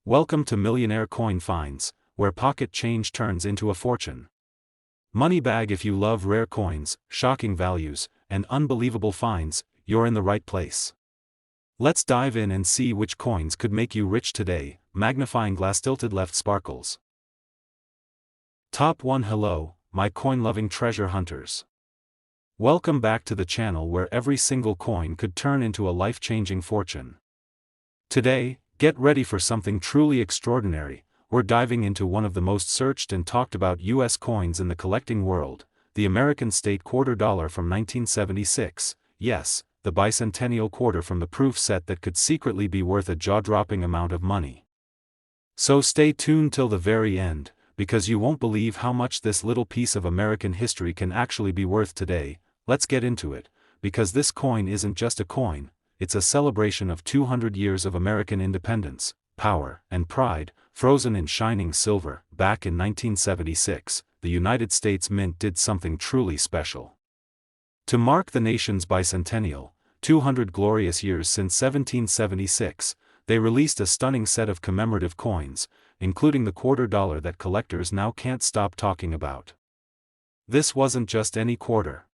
Welcome to Millionaire Coin Finds, where pocket change turns into a fortune. Money bag. If you love rare coins, shocking values, and unbelievable finds, you're in the right place. Let's dive in and see which coins could make you rich today. Magnifying glass. Tilted left sparkles. Top 1. Hello, my coin-loving treasure hunters. Welcome back to the channel where every single coin could turn into a life-changing fortune. Today, get ready for something truly extraordinary. We're diving into one of the most searched and talked about U.S. coins in the collecting world, the American state quarter dollar from 1976. Yes, the bicentennial quarter from the proof set that could secretly be worth a jaw-dropping amount of money. So stay tuned till the very end, because you won't believe how much this little piece of American history can actually be worth today. Let's get into it, because this coin isn't just a coin, it's a celebration of 200 years of American independence, power, and pride, frozen in shining silver. Back in 1976, the United States Mint did something truly special. To mark the nation's bicentennial, 200 glorious years since 1776, they released a stunning set of commemorative coins, including the quarter dollar that collectors now can't stop talking about. This wasn't just any quarter.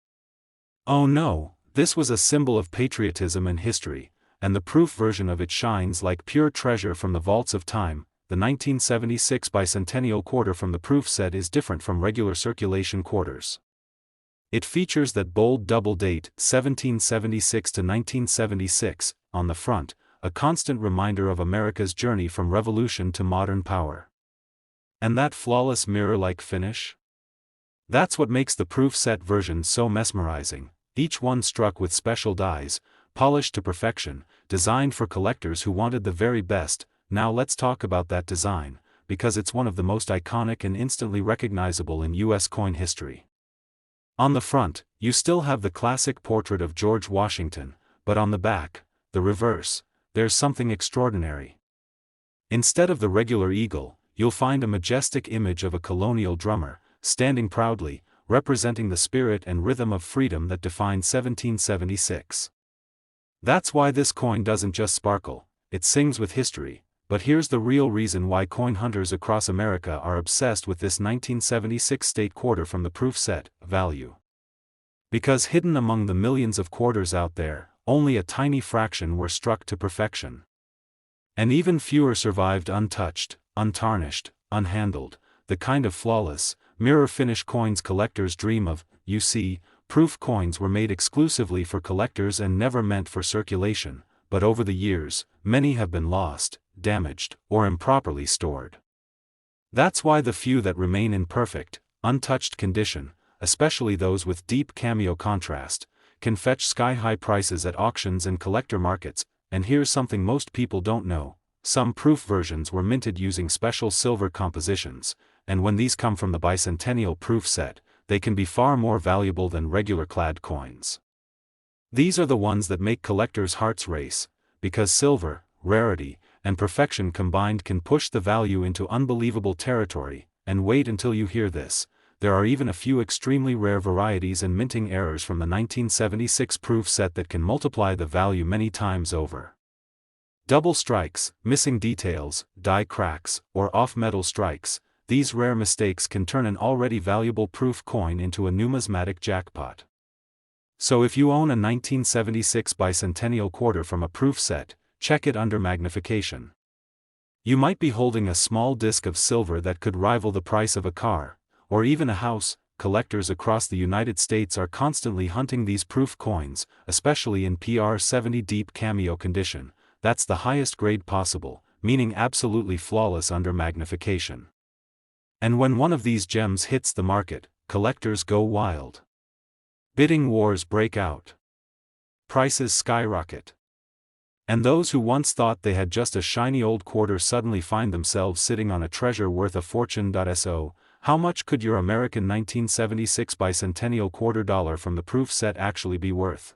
Oh no, this was a symbol of patriotism and history, and the proof version of it shines like pure treasure from the vaults of time. The 1976 bicentennial quarter from the proof set is different from regular circulation quarters. It features that bold double date, 1776 to 1976, on the front, a constant reminder of America's journey from revolution to modern power. And that flawless mirror-like finish? That's what makes the proof set version so mesmerizing, each one struck with special dies, polished to perfection, designed for collectors who wanted the very best. Now let's talk about that design, because it's one of the most iconic and instantly recognizable in U.S. coin history. On the front, you still have the classic portrait of George Washington, but on the back, the reverse, there's something extraordinary. Instead of the regular eagle, you'll find a majestic image of a colonial drummer, standing proudly, representing the spirit and rhythm of freedom that defined 1776. That's why this coin doesn't just sparkle, it sings with history. But here's the real reason why coin hunters across America are obsessed with this 1976 state quarter from the proof set: value. Because hidden among the millions of quarters out there, only a tiny fraction were struck to perfection. And even fewer survived untouched, untarnished, unhandled, the kind of flawless, mirror-finish coins collectors dream of. You see, proof coins were made exclusively for collectors and never meant for circulation, but over the years, many have been lost, damaged, or improperly stored. That's why the few that remain in perfect, untouched condition, especially those with deep cameo contrast, can fetch sky-high prices at auctions and collector markets. And here's something most people don't know: some proof versions were minted using special silver compositions, and when these come from the bicentennial proof set, they can be far more valuable than regular clad coins. These are the ones that make collectors' hearts race, because silver, rarity, and perfection combined can push the value into unbelievable territory. And wait until you hear this: there are even a few extremely rare varieties and minting errors from the 1976 proof set that can multiply the value many times over. Double strikes, missing details, die cracks, or off-metal strikes, these rare mistakes can turn an already valuable proof coin into a numismatic jackpot. So if you own a 1976 bicentennial quarter from a proof set, check it under magnification. You might be holding a small disc of silver that could rival the price of a car, or even a house. Collectors across the United States are constantly hunting these proof coins, especially in PR 70 deep cameo condition. That's the highest grade possible, meaning absolutely flawless under magnification. And when one of these gems hits the market, collectors go wild. Bidding wars break out. Prices skyrocket. And those who once thought they had just a shiny old quarter suddenly find themselves sitting on a treasure worth a fortune. So, how much could your American 1976 bicentennial quarter dollar from the proof set actually be worth?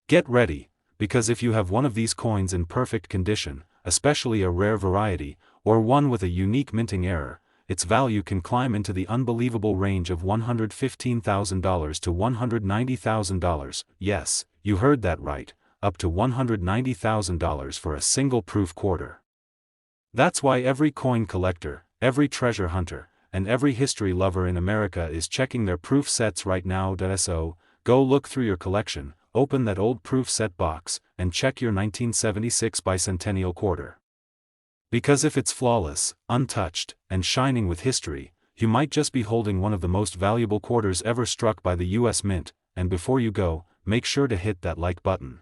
Get ready, because if you have one of these coins in perfect condition, especially a rare variety, or one with a unique minting error, its value can climb into the unbelievable range of $115,000 to $190,000. Yes, you heard that right, up to $190,000 for a single proof quarter. That's why every coin collector, every treasure hunter, and every history lover in America is checking their proof sets right now. So, go look through your collection, open that old proof set box, and check your 1976 bicentennial quarter. Because if it's flawless, untouched, and shining with history, you might just be holding one of the most valuable quarters ever struck by the US Mint. And before you go, make sure to hit that like button.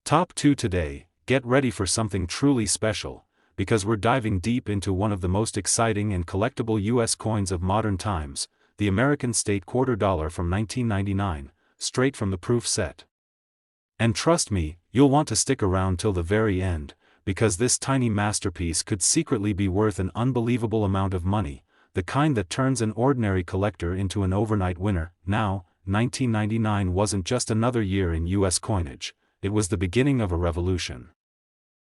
Top 2 today. Get ready for something truly special, because we're diving deep into one of the most exciting and collectible US coins of modern times, the American State Quarter Dollar from 1999, straight from the proof set. And trust me, you'll want to stick around till the very end, because this tiny masterpiece could secretly be worth an unbelievable amount of money, the kind that turns an ordinary collector into an overnight winner. Now, 1999 wasn't just another year in US coinage, it was the beginning of a revolution.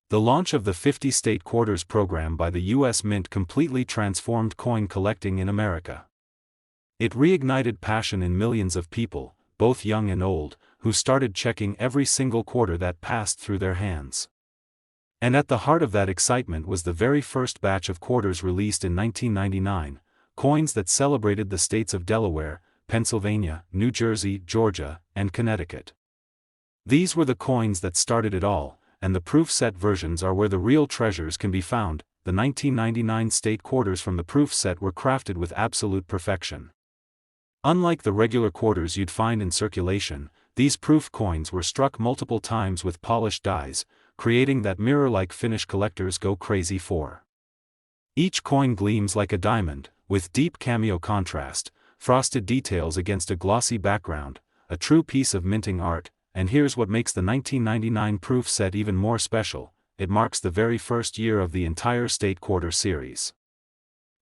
The launch of the 50 state quarters program by the US Mint completely transformed coin collecting in America. It reignited passion in millions of people, both young and old, who started checking every single quarter that passed through their hands. And at the heart of that excitement was the very first batch of quarters released in 1999, coins that celebrated the states of Delaware, Pennsylvania, New Jersey, Georgia, and Connecticut. These were the coins that started it all, and the proof set versions are where the real treasures can be found. The 1999 state quarters from the proof set were crafted with absolute perfection. Unlike the regular quarters you'd find in circulation, these proof coins were struck multiple times with polished dies, creating that mirror-like finish collectors go crazy for. Each coin gleams like a diamond, with deep cameo contrast, frosted details against a glossy background, a true piece of minting art. And here's what makes the 1999 proof set even more special: it marks the very first year of the entire state quarter series.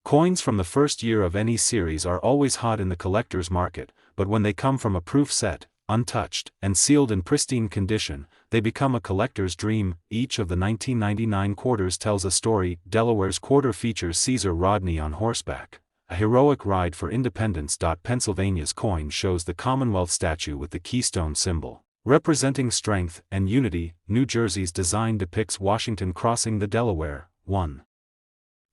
Coins from the first year of any series are always hot in the collector's market, but when they come from a proof set, untouched, and sealed in pristine condition, they become a collector's dream. Each of the 1999 quarters tells a story. Delaware's quarter features Caesar Rodney on horseback, a heroic ride for independence. Pennsylvania's coin shows the Commonwealth statue with the keystone symbol, representing strength and unity. New Jersey's design depicts Washington crossing the Delaware, one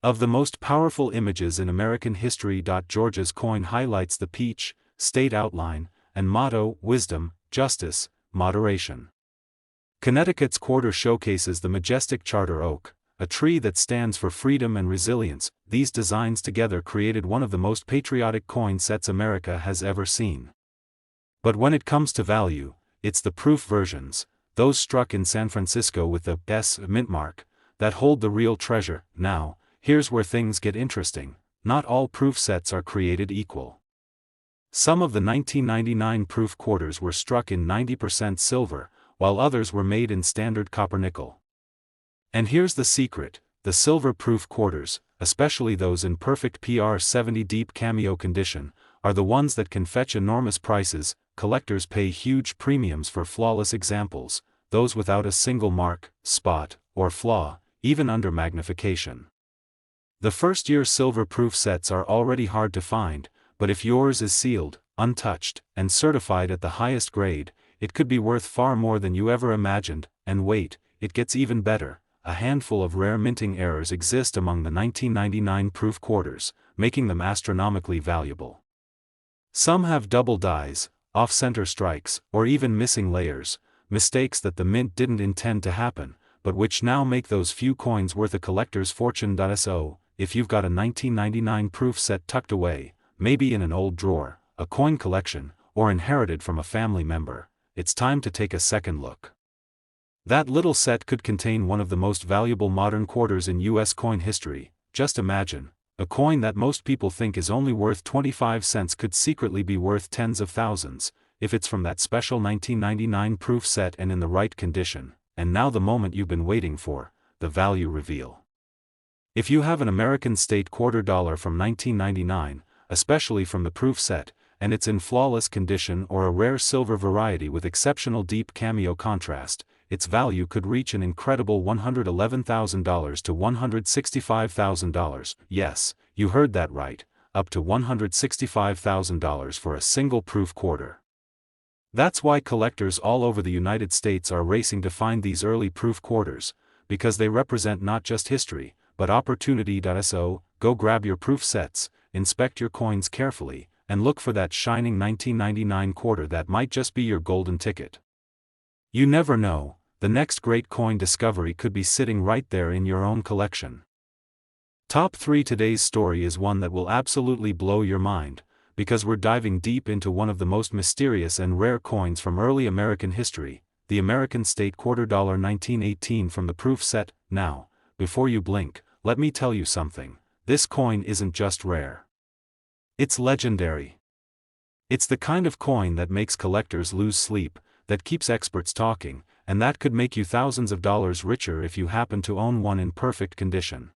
of the most powerful images in American history. Georgia's coin highlights the peach, state outline, and motto, wisdom, justice, moderation. Connecticut's quarter showcases the majestic charter oak, a tree that stands for freedom and resilience. These designs together created one of the most patriotic coin sets America has ever seen. But when it comes to value, it's the proof versions, those struck in San Francisco with the S mint mark, that hold the real treasure. Now, here's where things get interesting. Not all proof sets are created equal. Some of the 1999 proof quarters were struck in 90% silver, while others were made in standard copper nickel. And here's the secret: the silver proof quarters, especially those in perfect PR70 deep cameo condition, are the ones that can fetch enormous prices. Collectors pay huge premiums for flawless examples, those without a single mark, spot, or flaw, even under magnification. The first-year silver proof sets are already hard to find, but if yours is sealed, untouched, and certified at the highest grade, it could be worth far more than you ever imagined. And wait, it gets even better. A handful of rare minting errors exist among the 1999 proof quarters, making them astronomically valuable. Some have double dies, off-center strikes, or even missing layers, mistakes that the mint didn't intend to happen, but which now make those few coins worth a collector's fortune. So, if you've got a 1999 proof set tucked away, maybe in an old drawer, a coin collection, or inherited from a family member, it's time to take a second look. That little set could contain one of the most valuable modern quarters in US coin history. Just imagine, a coin that most people think is only worth 25 cents could secretly be worth tens of thousands, if it's from that special 1999 proof set and in the right condition. And now the moment you've been waiting for, the value reveal. If you have an American State Quarter Dollar from 1999, especially from the proof set, and it's in flawless condition or a rare silver variety with exceptional deep cameo contrast, its value could reach an incredible $111,000 to $165,000. Yes, you heard that right, up to $165,000 for a single proof quarter. That's why collectors all over the United States are racing to find these early proof quarters, because they represent not just history, but opportunity.so. Go grab your proof sets, inspect your coins carefully, and look for that shining 1999 quarter that might just be your golden ticket. You never know, the next great coin discovery could be sitting right there in your own collection. Top 3. Today's story is one that will absolutely blow your mind, because we're diving deep into one of the most mysterious and rare coins from early American history, the American State Quarter $, 1918 from the proof set. Now, before you blink, let me tell you something, this coin isn't just rare. It's legendary. It's the kind of coin that makes collectors lose sleep, that keeps experts talking, and that could make you thousands of dollars richer if you happen to own one in perfect condition.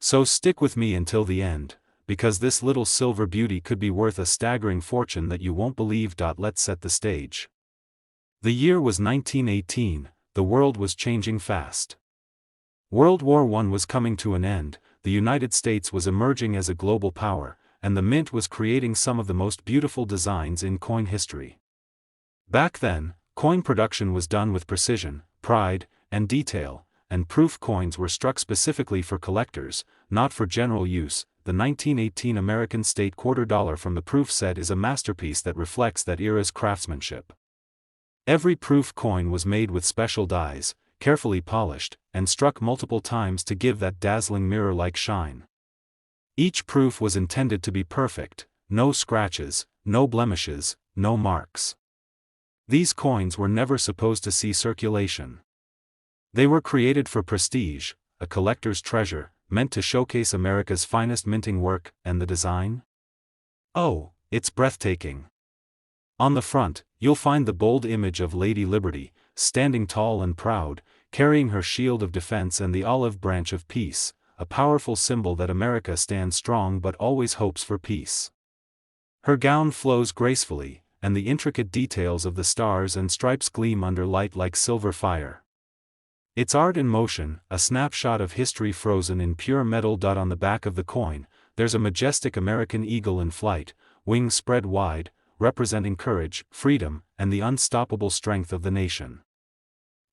So stick with me until the end, because this little silver beauty could be worth a staggering fortune that you won't believe. Let's set the stage. The year was 1918, the world was changing fast. World War I was coming to an end, the United States was emerging as a global power, and the mint was creating some of the most beautiful designs in coin history. Back then, coin production was done with precision, pride, and detail, and proof coins were struck specifically for collectors, not for general use. The 1918 American State Quarter $, from the proof set is a masterpiece that reflects that era's craftsmanship. Every proof coin was made with special dies, carefully polished, and struck multiple times to give that dazzling mirror-like shine. Each proof was intended to be perfect, no scratches, no blemishes, no marks. These coins were never supposed to see circulation. They were created for prestige, a collector's treasure, meant to showcase America's finest minting work. And the design? Oh, it's breathtaking. On the front, you'll find the bold image of Lady Liberty, standing tall and proud, carrying her shield of defense and the olive branch of peace, a powerful symbol that America stands strong but always hopes for peace. Her gown flows gracefully, and the intricate details of the stars and stripes gleam under light like silver fire. It's art in motion, a snapshot of history frozen in pure metal. On the back of the coin, there's a majestic American eagle in flight, wings spread wide, representing courage, freedom, and the unstoppable strength of the nation.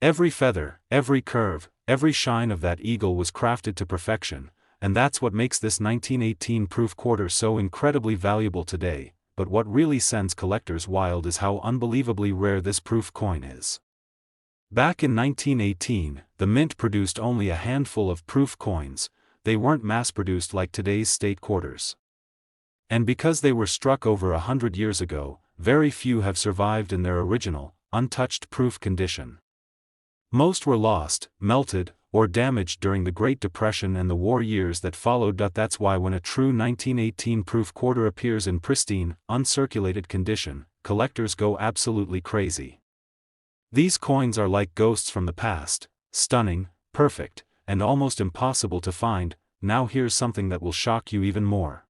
Every feather, every curve, every shine of that eagle was crafted to perfection, and that's what makes this 1918 proof quarter so incredibly valuable today. But what really sends collectors wild is how unbelievably rare this proof coin is. Back in 1918, the mint produced only a handful of proof coins. They weren't mass-produced like today's state quarters. And because they were struck over 100 years ago, very few have survived in their original, untouched proof condition. Most were lost, melted, or damaged during the Great Depression and the war years that followed. That's why when a true 1918 proof quarter appears in pristine, uncirculated condition, collectors go absolutely crazy. These coins are like ghosts from the past, stunning, perfect, and almost impossible to find. Now here's something that will shock you even more.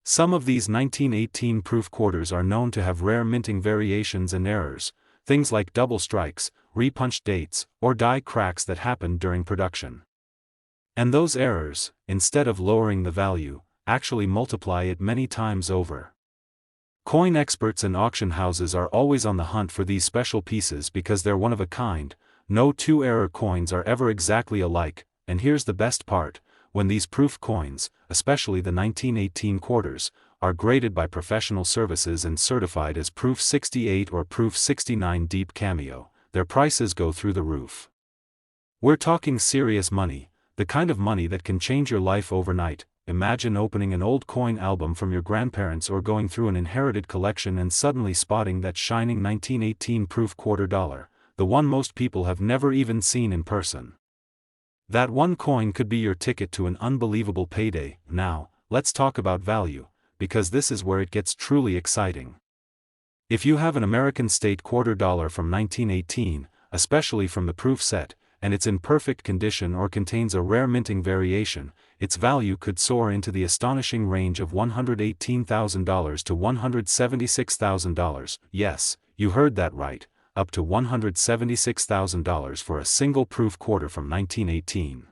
Some of these 1918 proof quarters are known to have rare minting variations and errors, things like double strikes, repunched dates, or die cracks that happened during production. And those errors, instead of lowering the value, actually multiply it many times over. Coin experts and auction houses are always on the hunt for these special pieces because they're one of a kind. No two error coins are ever exactly alike, and here's the best part, when these proof coins, especially the 1918 quarters, are graded by professional services and certified as Proof 68 or Proof 69 Deep Cameo, their prices go through the roof. We're talking serious money, the kind of money that can change your life overnight. Imagine opening an old coin album from your grandparents or going through an inherited collection and suddenly spotting that shining 1918 proof quarter $, the one most people have never even seen in person. That one coin could be your ticket to an unbelievable payday. Now, let's talk about value, because this is where it gets truly exciting. If you have an American State Quarter $, from 1918, especially from the proof set, and it's in perfect condition or contains a rare minting variation, its value could soar into the astonishing range of $118,000 to $176,000. Yes, you heard that right, up to $176,000 for a single proof quarter from 1918.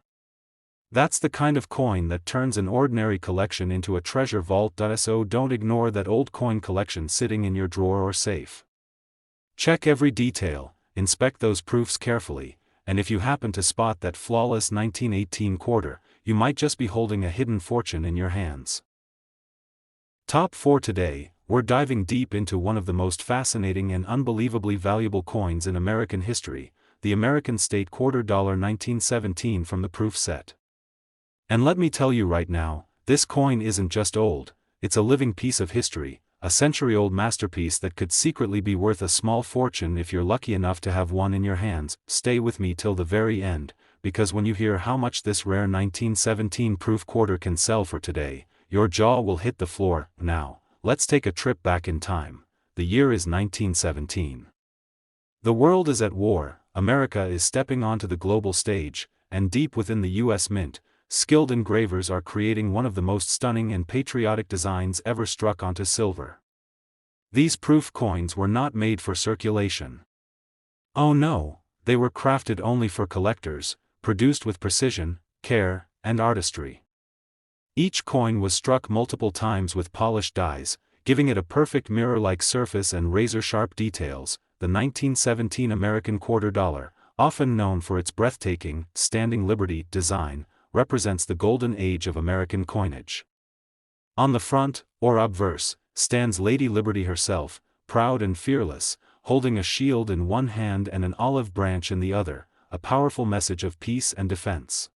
That's the kind of coin that turns an ordinary collection into a treasure vault. So don't ignore that old coin collection sitting in your drawer or safe. Check every detail, inspect those proofs carefully, and if you happen to spot that flawless 1918 quarter, you might just be holding a hidden fortune in your hands. Top 4 today, we're diving deep into one of the most fascinating and unbelievably valuable coins in American history, the American State Quarter Dollar 1917 from the proof set. And let me tell you right now, this coin isn't just old, it's a living piece of history, a century-old masterpiece that could secretly be worth a small fortune if you're lucky enough to have one in your hands. Stay with me till the very end, because when you hear how much this rare 1917 proof quarter can sell for today, your jaw will hit the floor. Now, let's take a trip back in time. The year is 1917. The world is at war, America is stepping onto the global stage, and deep within the U.S. Mint, skilled engravers are creating one of the most stunning and patriotic designs ever struck onto silver. These proof coins were not made for circulation. Oh no, they were crafted only for collectors, produced with precision, care, and artistry. Each coin was struck multiple times with polished dies, giving it a perfect mirror-like surface and razor-sharp details. The 1917 American quarter dollar, often known for its breathtaking, standing liberty design, represents the golden age of American coinage. On the front, or obverse, stands Lady Liberty herself, proud and fearless, holding a shield in one hand and an olive branch in the other, a powerful message of peace and defense.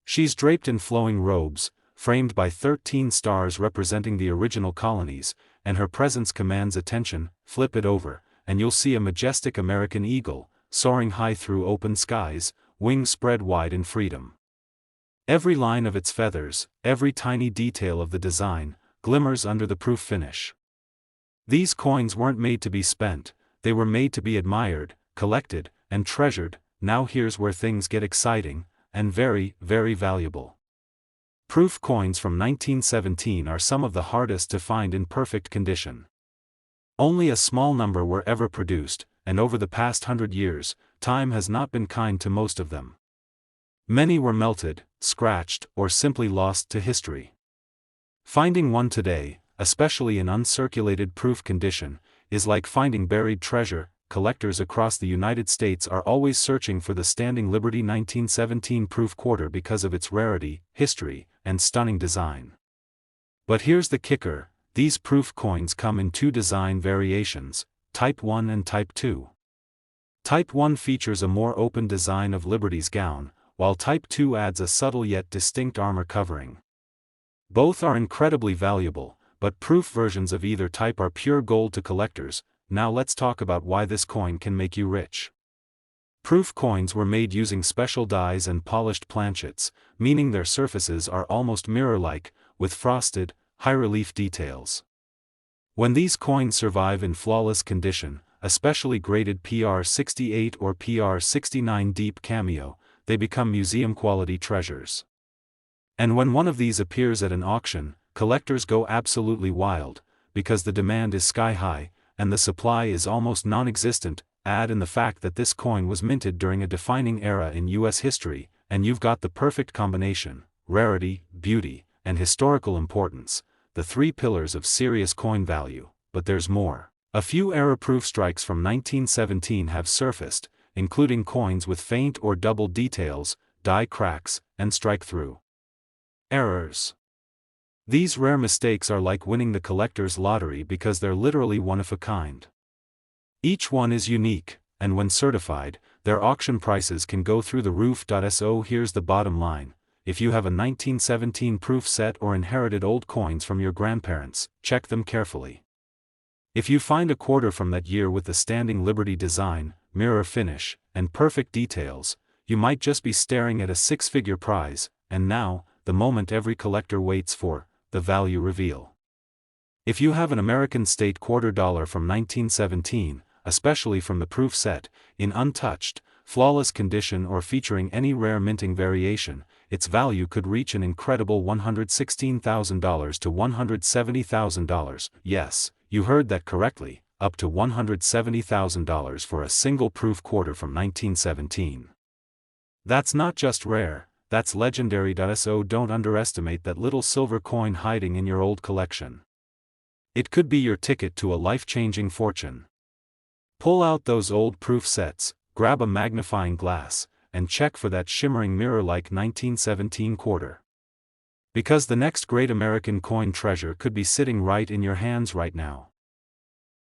She's draped in flowing robes, framed by 13 stars representing the original colonies, and her presence commands attention. Flip it over, and you'll see a majestic American eagle, soaring high through open skies, wings spread wide in freedom. Every line of its feathers, every tiny detail of the design, glimmers under the proof finish. These coins weren't made to be spent, they were made to be admired, collected, and treasured. Now here's where things get exciting, and very, very valuable. Proof coins from 1917 are some of the hardest to find in perfect condition. Only a small number were ever produced, and over the past 100 years, time has not been kind to most of them. Many were melted, scratched, or simply lost to history. Finding one today, especially in uncirculated proof condition, is like finding buried treasure. Collectors across the United States are always searching for the Standing Liberty 1917 proof quarter because of its rarity, history, and stunning design. But here's the kicker, these proof coins come in two design variations, Type 1 and Type 2. Type 1 features a more open design of Liberty's gown, while Type 2 adds a subtle yet distinct armor covering. Both are incredibly valuable, but proof versions of either type are pure gold to collectors. Now let's talk about why this coin can make you rich. Proof coins were made using special dies and polished planchets, meaning their surfaces are almost mirror-like, with frosted, high-relief details. When these coins survive in flawless condition, especially graded PR68 or PR69 deep cameo, they become museum-quality treasures. And when one of these appears at an auction, collectors go absolutely wild, because the demand is sky-high, and the supply is almost non-existent. Add in the fact that this coin was minted during a defining era in U.S. history, and you've got the perfect combination: rarity, beauty, and historical importance, the three pillars of serious coin value. But there's more. A few error-proof strikes from 1917 have surfaced, including coins with faint or double details, die cracks, and strike-through errors. These rare mistakes are like winning the collector's lottery because they're literally one of a kind. Each one is unique, and when certified, their auction prices can go through the roof. So here's the bottom line: if you have a 1917 proof set or inherited old coins from your grandparents, check them carefully. If you find a quarter from that year with the Standing Liberty design, mirror finish, and perfect details, you might just be staring at a six-figure prize. And now, the moment every collector waits for, the value reveal. If you have an American State quarter dollar from 1917, especially from the proof set, in untouched, flawless condition or featuring any rare minting variation, its value could reach an incredible $116,000 to $170,000. Yes, you heard that correctly, up to $170,000 for a single proof quarter from 1917. That's not just rare, that's legendary. So don't underestimate that little silver coin hiding in your old collection. It could be your ticket to a life-changing fortune. Pull out those old proof sets, grab a magnifying glass, and check for that shimmering mirror-like 1917 quarter. Because the next great American coin treasure could be sitting right in your hands right now.